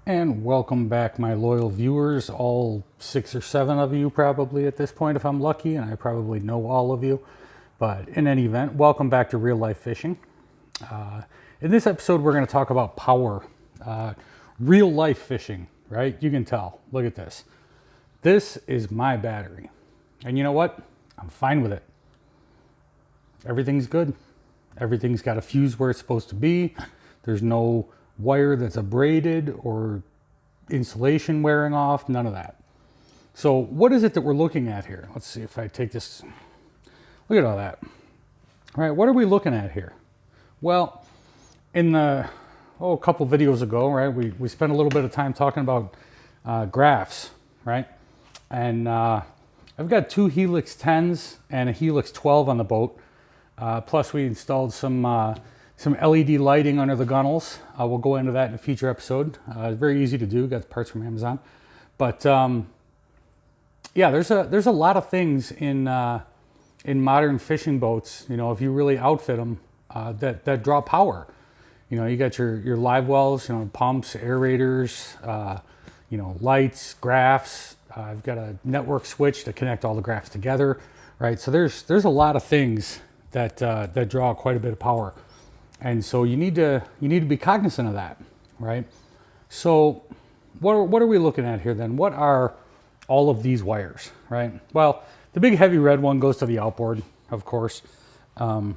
And welcome back, my loyal viewers, all 6 or 7 of you probably at this point if I'm lucky, and I probably know all of you. But in any event, welcome back to Real Life Fishing. In this episode, we're going to talk about power, real life fishing, right? You can tell. Look at this. This is my battery. And you know what? I'm fine with it. Everything's good. Everything's got a fuse where it's supposed to be. There's no wire that's abraded or insulation wearing off, none of that. So what is it that we're looking at here? Let's see if I take this. Look at all that. All right, what are we looking at here? Well, in a couple videos ago, right, we spent a little bit of time talking about graphs, right? And I've got 2 Helix 10s and a Helix 12 on the boat. Plus we installed some LED lighting under the gunnels. We'll go into that in a future episode. It's very easy to do. Got the parts from Amazon. But yeah, there's a lot of things in modern fishing boats. You know, if you really outfit them, that draw power. You know, you got your live wells, you know, pumps, aerators, you know, lights, graphs. I've got a network switch to connect all the graphs together, right? So there's a lot of things that draw quite a bit of power. And so you need to be cognizant of that, right? So what are we looking at here then? What are all of these wires, right? Well, the big heavy red one goes to the outboard, of course. You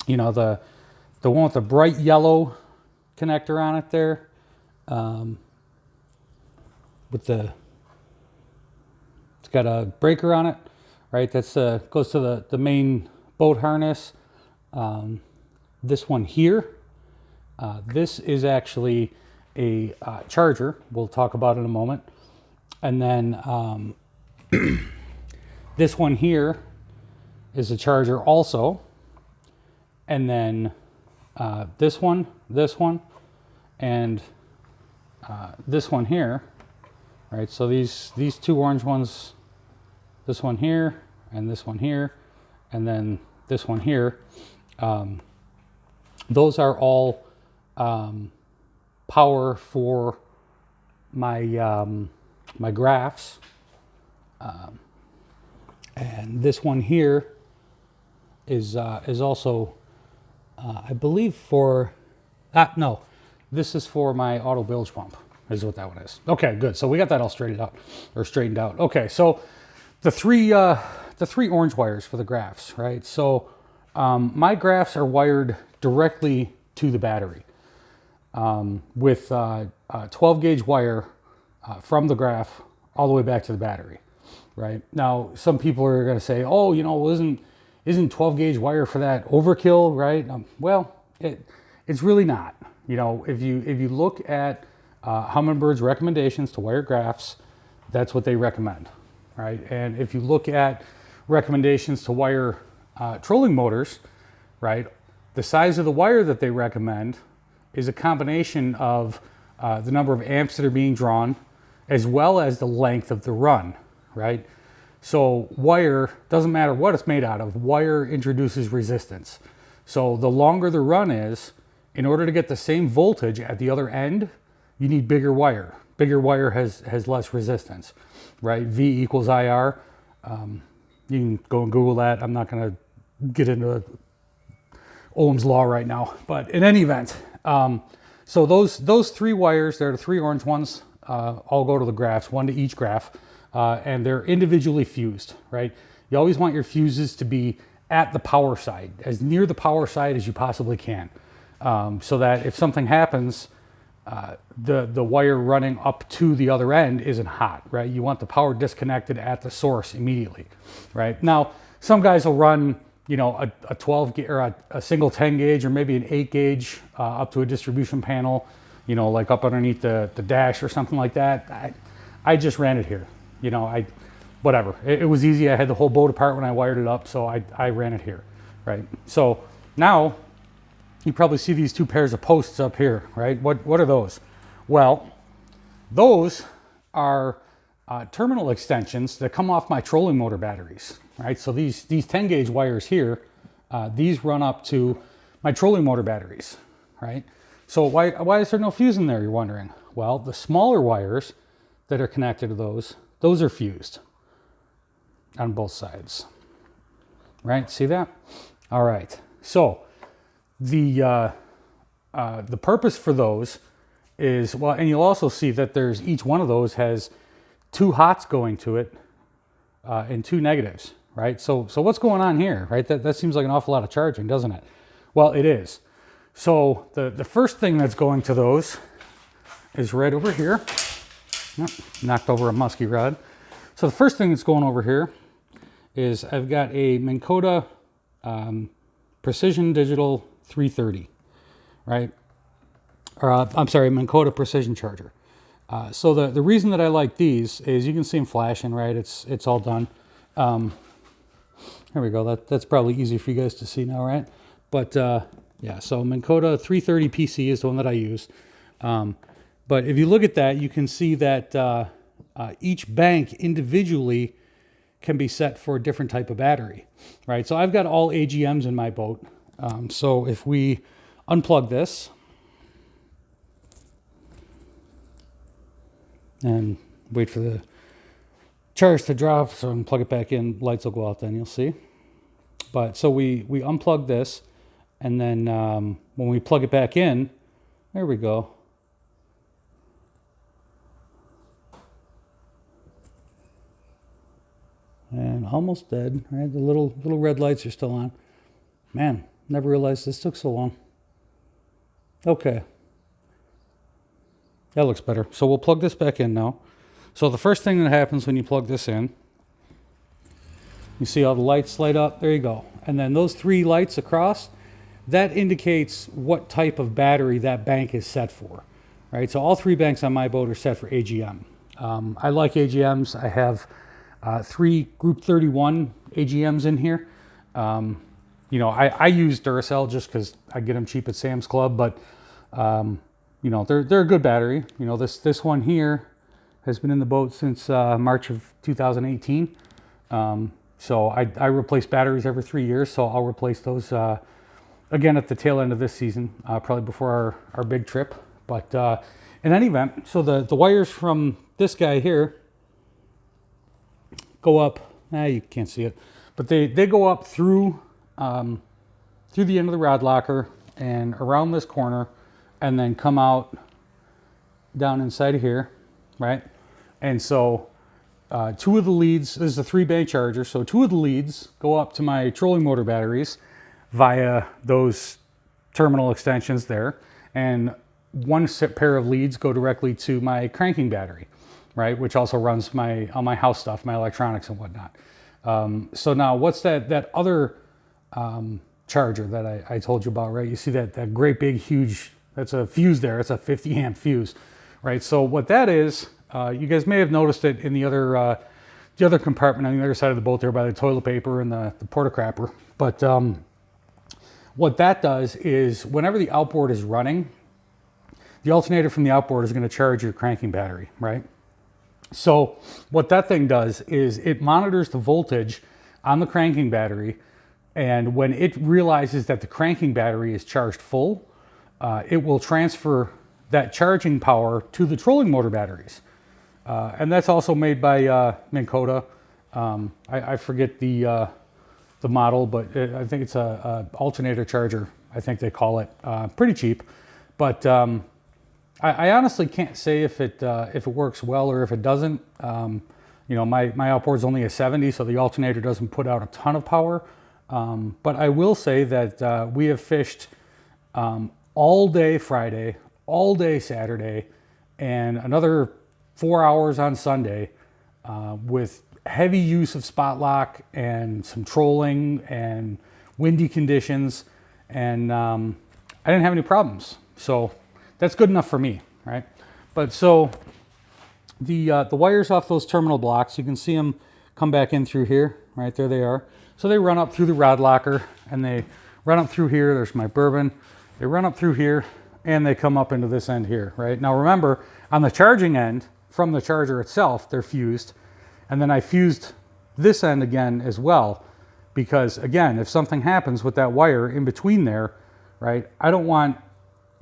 know, the one with the bright yellow connector on it there, it's got a breaker on it, right? That's goes to the main boat harness. This one here, this is actually a charger. We'll talk about it in a moment. And then this one here is a charger also. And then this one, and this one here, right? So these 2 orange ones, this one here, and this one here, and then this one here. Those are all power for my my graphs, and this one here is also I believe for no, this is for my auto bilge pump. Is what that one is. Okay, good. So we got that all straightened out. Okay, so the three orange wires for the graphs, right? So my graphs are wired directly to the battery with 12 gauge wire from the graph all the way back to the battery, right? Now, some people are going to say, oh, you know, well, isn't 12 gauge wire for that overkill, right? Well, it's really not. You know, if you look at Hummingbird's recommendations to wire graphs, that's what they recommend, right? And if you look at recommendations to wire trolling motors, right, the size of the wire that they recommend is a combination of the number of amps that are being drawn as well as the length of the run, right? So wire, doesn't matter what it's made out of, wire introduces resistance. So the longer the run is, in order to get the same voltage at the other end, you need bigger wire. Bigger wire has less resistance, right? V equals IR. You can go and Google that. I'm not going to get into Ohm's law right now, but in any event, so those 3 wires, they're the 3 orange ones, all go to the graphs, 1 to each graph, and they're individually fused, right? You always want your fuses to be at the power side, as near the power side as you possibly can, so that if something happens, the wire running up to the other end isn't hot, right? You want the power disconnected at the source immediately, right? Now, some guys will run, you know, a 12 gauge or a single 10 gauge or maybe an 8 gauge up to a distribution panel, you know, like up underneath the dash or something like that. I just ran it here, you know, whatever. It was easy. I had the whole boat apart when I wired it up, so I ran it here, right? So now you probably see these 2 pairs of posts up here, right? What are those? Well, those are terminal extensions that come off my trolling motor batteries, right? So these 10 gauge wires here, these run up to my trolling motor batteries, right? So why is there no fuse in there, you're wondering? Well, the smaller wires that are connected to those are fused on both sides. Right, see that? All right, so the purpose for those is, well, and you'll also see that there's, each one of those has 2 hots going to it and 2 negatives, right? So what's going on here, right? That seems like an awful lot of charging, doesn't it? Well, it is. So the first thing that's going to those is right over here. Knocked over a musky rod. So the first thing that's going over here is I've got a Minn Kota Precision Digital 330, right? Or I'm sorry, Minn Kota Precision Charger. So the reason that I like these is you can see them flashing, right? It's all done. There we go. That's probably easy for you guys to see now, right? But yeah, so Minn Kota 330 PC is the one that I use. But if you look at that, you can see that each bank individually can be set for a different type of battery, right? So I've got all AGMs in my boat. So if we unplug this and wait for the charge to drop so I can plug it back in, lights will go out then, you'll see. But so we unplug this, and then when we plug it back in, there we go. And almost dead, right? The little red lights are still on. Man, never realized this took so long. Okay. That looks better. So we'll plug this back in now. So the first thing that happens when you plug this in, you see all the lights light up. There you go. And then those 3 lights across, that indicates what type of battery that bank is set for, right? So all 3 banks on my boat are set for AGM. I like AGMs. I have 3 Group 31 AGMs in here. You know, I use Duracell just because I get them cheap at Sam's Club, but you know, they're a good battery. You know, this one here has been in the boat since March of 2018. So I replace batteries every 3 years, so I'll replace those again at the tail end of this season, probably before our big trip. But in any event, so the wires from this guy here go up, you can't see it, but they go up through the end of the rod locker and around this corner, and then come out down inside of here, right? And so 2 of the leads, this is a 3-bank charger, so 2 of the leads go up to my trolling motor batteries via those terminal extensions there, and 1 pair of leads go directly to my cranking battery, right, which also runs all my house stuff, my electronics and whatnot. So now what's that other charger that I told you about, right? You see that great big huge, that's a fuse there, it's a 50 amp fuse, right? So what that is, you guys may have noticed it in the other compartment on the other side of the boat there by the toilet paper and the porta crapper. But what that does is whenever the outboard is running, the alternator from the outboard is going to charge your cranking battery, right? So what that thing does is it monitors the voltage on the cranking battery, and when it realizes that the cranking battery is charged full, it will transfer that charging power to the trolling motor batteries. And that's also made by Minn Kota. I forget the model, but I think it's a alternator charger, I think they call it. Pretty cheap, but I honestly can't say if it works well or if it doesn't. You know, my outboard's only a 70, so the alternator doesn't put out a ton of power. But I will say that we have fished all day Friday, all day Saturday, and another 4 hours on Sunday with heavy use of spot lock and some trolling and windy conditions, and I didn't have any problems. So that's good enough for me, right? But so the wires off those terminal blocks, you can see them come back in through here, right? There they are. So they run up through the rod locker, and they run up through here. There's my bourbon. They run up through here, and they come up into this end here, right? Now remember, on the charging end, from the charger itself, they're fused. And then I fused this end again as well, because again, if something happens with that wire in between there, right, I don't want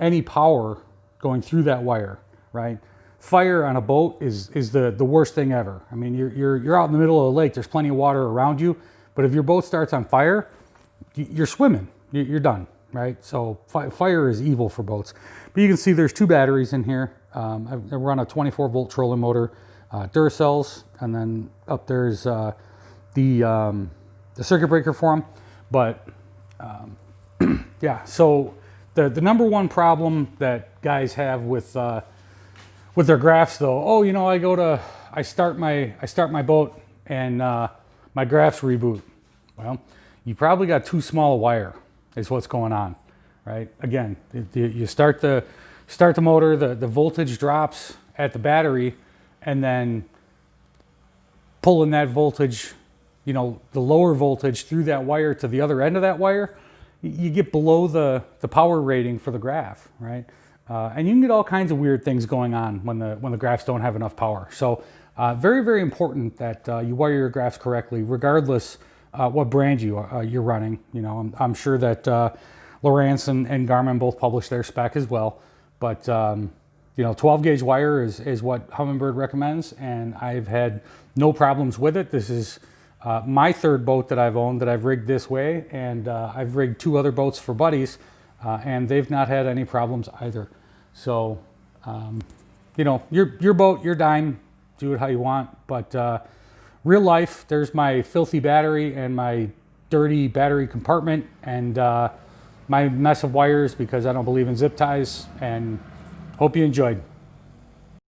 any power going through that wire, right? Fire on a boat is the worst thing ever. I mean, you're out in the middle of a lake, there's plenty of water around you, but if your boat starts on fire, you're swimming, you're done, right? So fire is evil for boats. But you can see there's 2 batteries in here. I run a 24 volt trolling motor, Duracells, and then up there's the circuit breaker for them. But yeah, so the number one problem that guys have with their graphs though, oh, you know, I start my boat and my graphs reboot. Well, you probably got too small a wire is what's going on, right? Again, you start the motor, the voltage drops at the battery, and then pulling that voltage, you know, the lower voltage through that wire to the other end of that wire, you get below the power rating for the graph, right? And you can get all kinds of weird things going on when the graphs don't have enough power. So very, very important that you wire your graphs correctly, regardless what brand you're running. You know, I'm sure that Lowrance and Garmin both publish their spec as well. But you know, 12 gauge wire is what Humminbird recommends, and I've had no problems with it. This is my 3rd boat that I've owned that I've rigged this way, and I've rigged 2 other boats for buddies, and they've not had any problems either. So, you know, your boat, your dime, do it how you want. But real life, there's my filthy battery and my dirty battery compartment, and my mess of wires because I don't believe in zip ties, and hope you enjoyed.